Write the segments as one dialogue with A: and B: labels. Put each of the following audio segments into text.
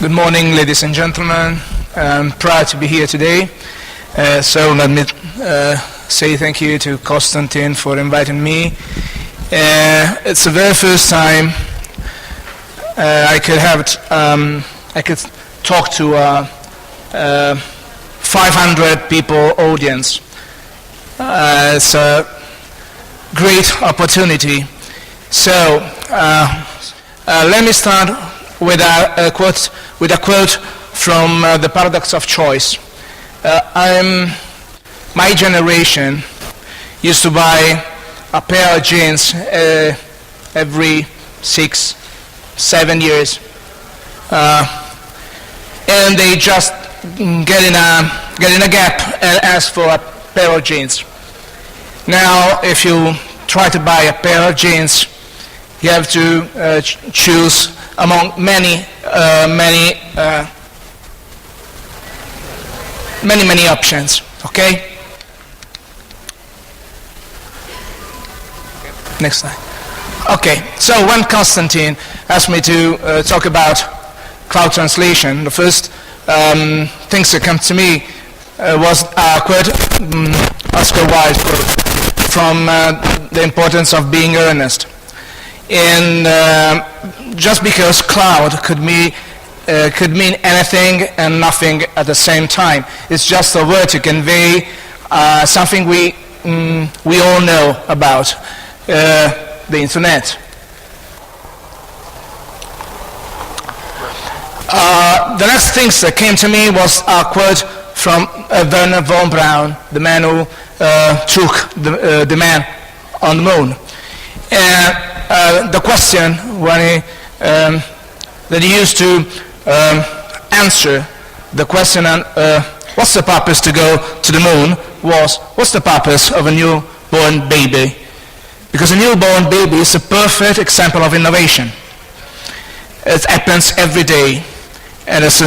A: Good morning, ladies and gentlemen. I'm proud to be here today. So let me say thank you to Konstantin for inviting me. It's the very first time I could talk to a 500 people audience. It's a great opportunity. So let me start with a quote from The Paradox of Choice. My generation used to buy a pair of jeans every 6-7 years, and they just get in a gap and ask for a pair of jeans. Now, if you try to buy a pair of jeans, you have to choose among many options. Okay. Next slide. Okay. So when Konstantin asked me to talk about cloud translation, the first things that come to me was a quote, Oscar Wilde quote, from The Importance of Being Earnest. And just because cloud could mean anything and nothing at the same time, it's just a word to convey something we all know about, the internet. The next things that came to me was a quote from Werner von Braun, the man who took the man on the moon. The question that he used to answer the question on what's the purpose to go to the moon was, what's the purpose of a newborn baby? Because a newborn baby is a perfect example of innovation. It happens every day, and it's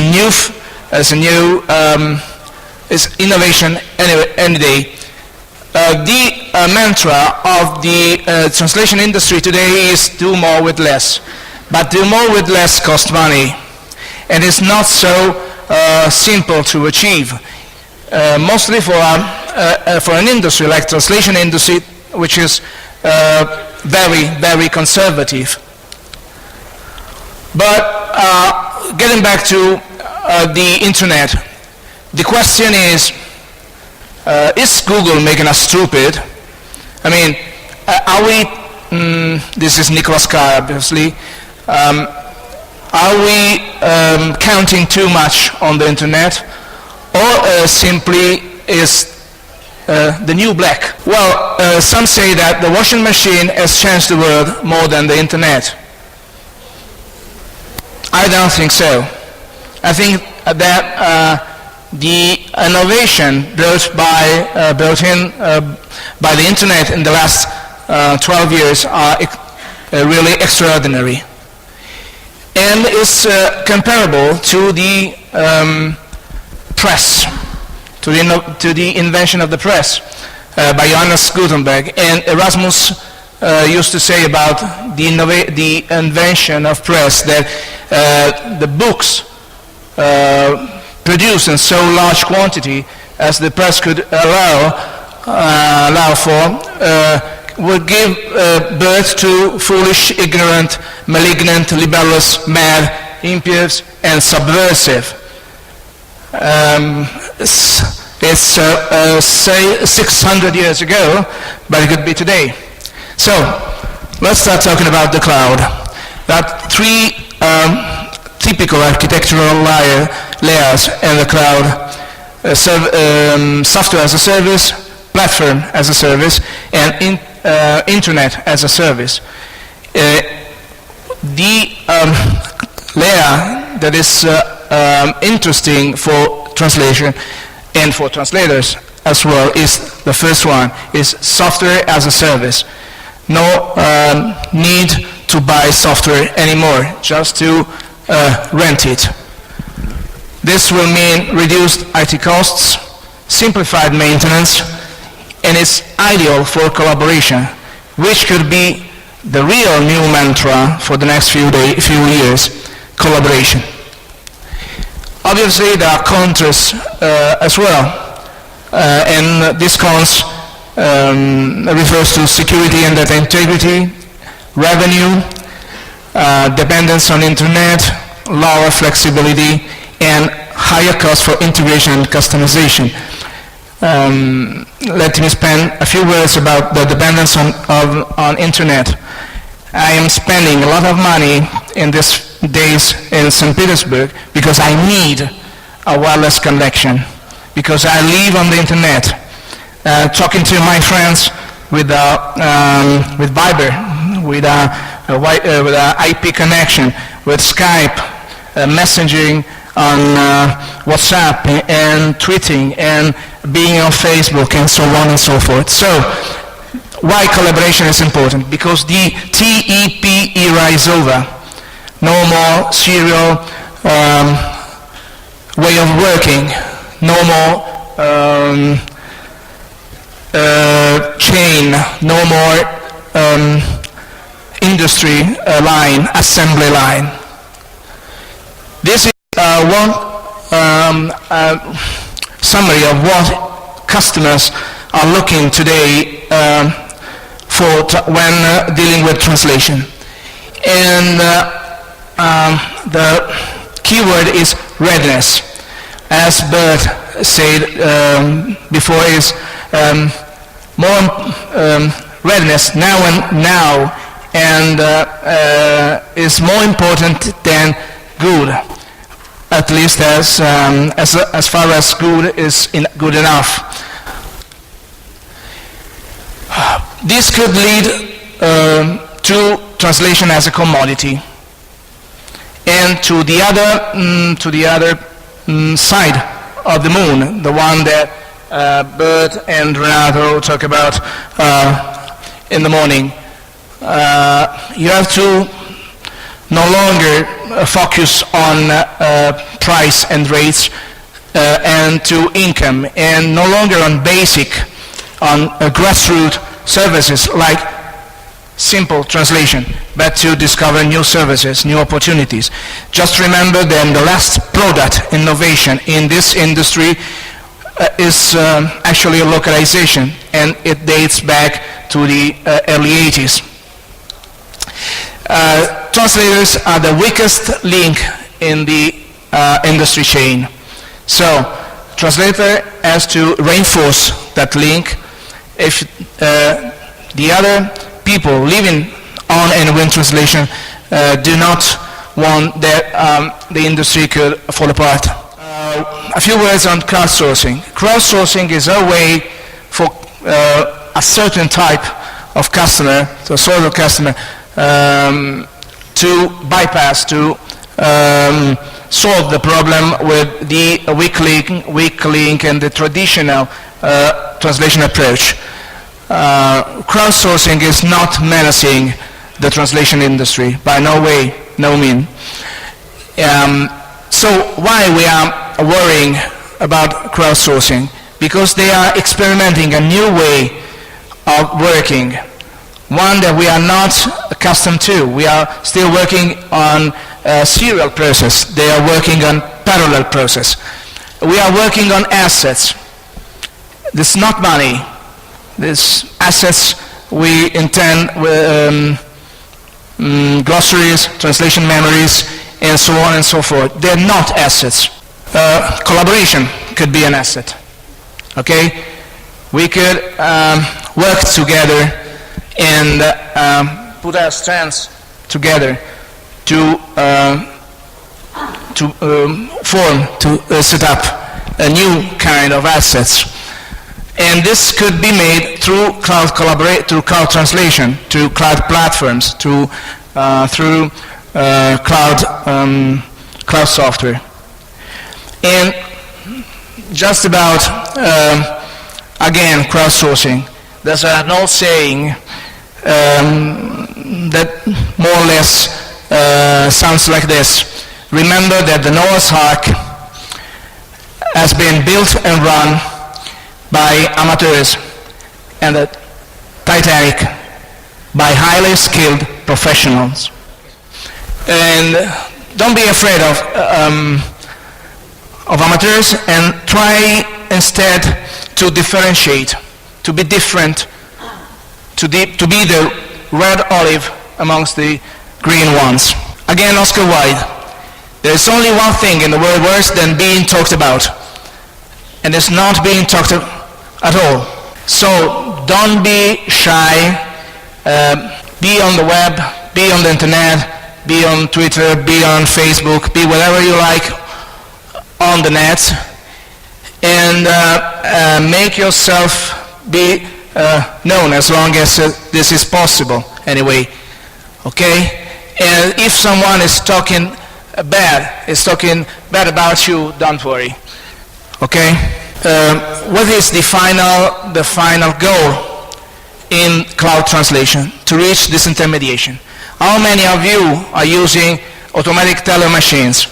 A: innovation any day. The mantra of the translation industry today is do more with less. But do more with less costs money, and it's not so simple to achieve. Mostly for an industry like translation industry, which is very, very conservative. But getting back to the internet, the question is Google making us stupid? I mean, are we, this is Nicholas Carr, obviously, are we counting too much on the internet, or simply is the new black? Well, some say that the washing machine has changed the world more than the internet. I don't think so. I think that the innovation built in by the internet in the last 12 years are really extraordinary, and is comparable to the press, to the invention of the press by Johannes Gutenberg. And Erasmus used to say about the invention of press that the books produced in so large quantity as the press could allow for would give birth to foolish, ignorant, malignant, libellous, mad, impious, and subversive. It's say 600 years ago, but it could be today. So let's start talking about the cloud. There are three typical architectural layers in the cloud: software as a service, platform as a service, and internet as a service. The layer that is interesting for translation and for translators as well is the first one, is software as a service. No need to buy software anymore, just to rent it. This will mean reduced IT costs, simplified maintenance, and it's ideal for collaboration, which could be the real new mantra for the next few years: collaboration. Obviously, there are contras as well. And this cons refers to security and data integrity, revenue, dependence on internet, lower flexibility, and higher cost for integration and customization. Let me spend a few words about the dependence on internet. I am spending a lot of money in these days in St. Petersburg because I need a wireless connection, because I live on the internet, talking to my friends with Viber, with an IP connection, with Skype, messaging on WhatsApp and tweeting and being on Facebook and so on and so forth. So why collaboration is important? Because the TEP era is over. No more serial way of working. No more chain. No more industry line, assembly line. This is one summary of what customers are looking today for when dealing with translation. And the keyword is readiness. As Bert said before, is more readiness now and is more important than good, at least as far as good is good enough. This could lead to translation as a commodity, and to the other side of the moon, the one that Bert and Renato talk about in the morning. You have to no longer focus on price and rates and to income, and no longer on basic, on grassroots services like simple translation, but to discover new services, new opportunities. Just remember that the last product innovation in this industry is actually a localization, and it dates back to the early 80s. Translators are the weakest link in the industry chain. So, translator has to reinforce that link. If the other people living on and with translation do not want that the industry could fall apart. A few words on crowdsourcing. Crowdsourcing is a way for a certain type of customer, so a sort of customer, to bypass, to solve the problem with the weak link and the traditional translation approach. Crowdsourcing is not menacing the translation industry, by no way, no mean. So why we are worrying about crowdsourcing? Because they are experimenting a new way of working, one that we are not accustomed to. We are still working on a serial process. They are working on parallel process. We are working on assets. This is not money. These assets we intend with glossaries, translation memories, and so on and so forth. They're not assets. Collaboration could be an asset. Okay? We could work together and put our strengths together to set up a new kind of assets. And this could be made through cloud translation, through cloud platforms, through cloud software. And just about again crowdsourcing. There's an old saying that more or less sounds like this: remember that the Noah's Ark has been built and run by amateurs, and the Titanic by highly skilled professionals. And don't be afraid of of amateurs and try instead to differentiate, to be different, to be the red olive amongst the green ones. Again, Oscar Wilde, there is only one thing in the world worse than being talked about, and it's not being talked at all. So don't be shy, be on the web, be on the internet, be on Twitter, be on Facebook, be whatever you like on the net, and make yourself be known as long as this is possible anyway, okay? And if someone is talking bad about you, don't worry, okay? What is the final goal in cloud translation? To reach disintermediation. How many of you are using automatic teller machines?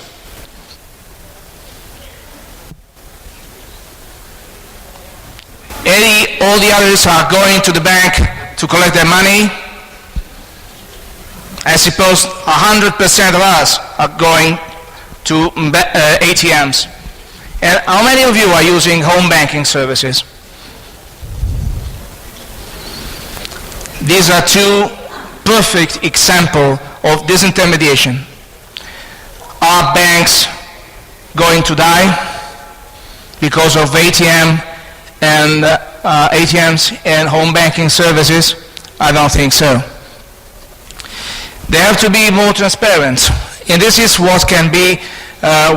A: All the others are going to the bank to collect their money. I suppose 100% of us are going to ATMs. And how many of you are using home banking services? These are two perfect examples of disintermediation. Are banks going to die because of ATMs and home banking services? I don't think so. They have to be more transparent, and this is what can be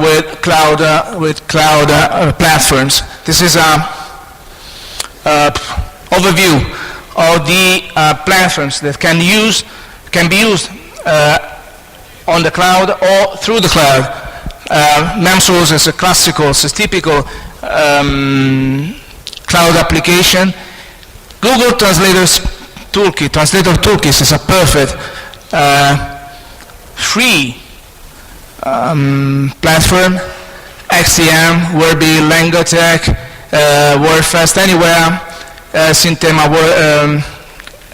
A: with cloud platforms. This is an overview of the platforms that can be used on the cloud or through the cloud. MemSource is a classical, it's a typical cloud application. Google Translator Toolkit is a perfect free platform. XCM, Wordby, Langotech, WordFast Anywhere, Syntema,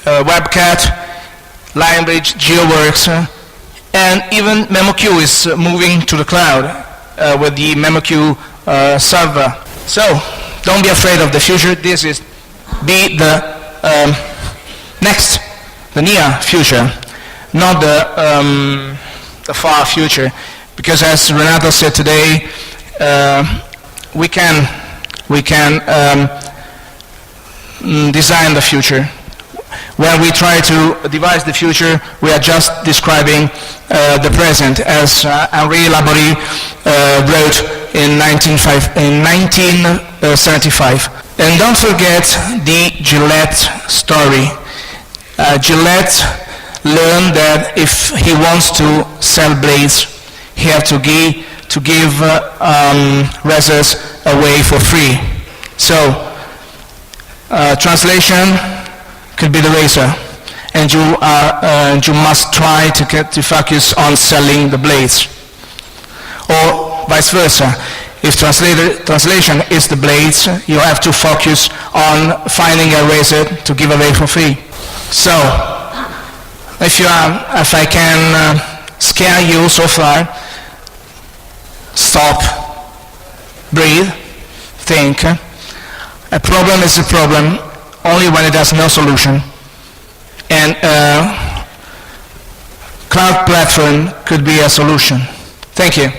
A: WebCat, Lionbridge, GeoWorks, and even MemoQ is moving to the cloud with the MemoQ server. So don't be afraid of the future. This is the near future, not the far future, because as Renato said today, we can design the future. When we try to devise the future, we are just describing the present, as Henri Laborie wrote in 1975. And don't forget the Gillette story. Gillette learned that if he wants to sell blades, he has to give razors away for free. So translation could be the razor, and you must try to focus on selling the blades, or vice versa. If translation is the blades, you have to focus on finding a razor to give away for free. So, if I can scare you so far, stop, breathe, think. A problem is a problem only when it has no solution. And cloud platform could be a solution. Thank you.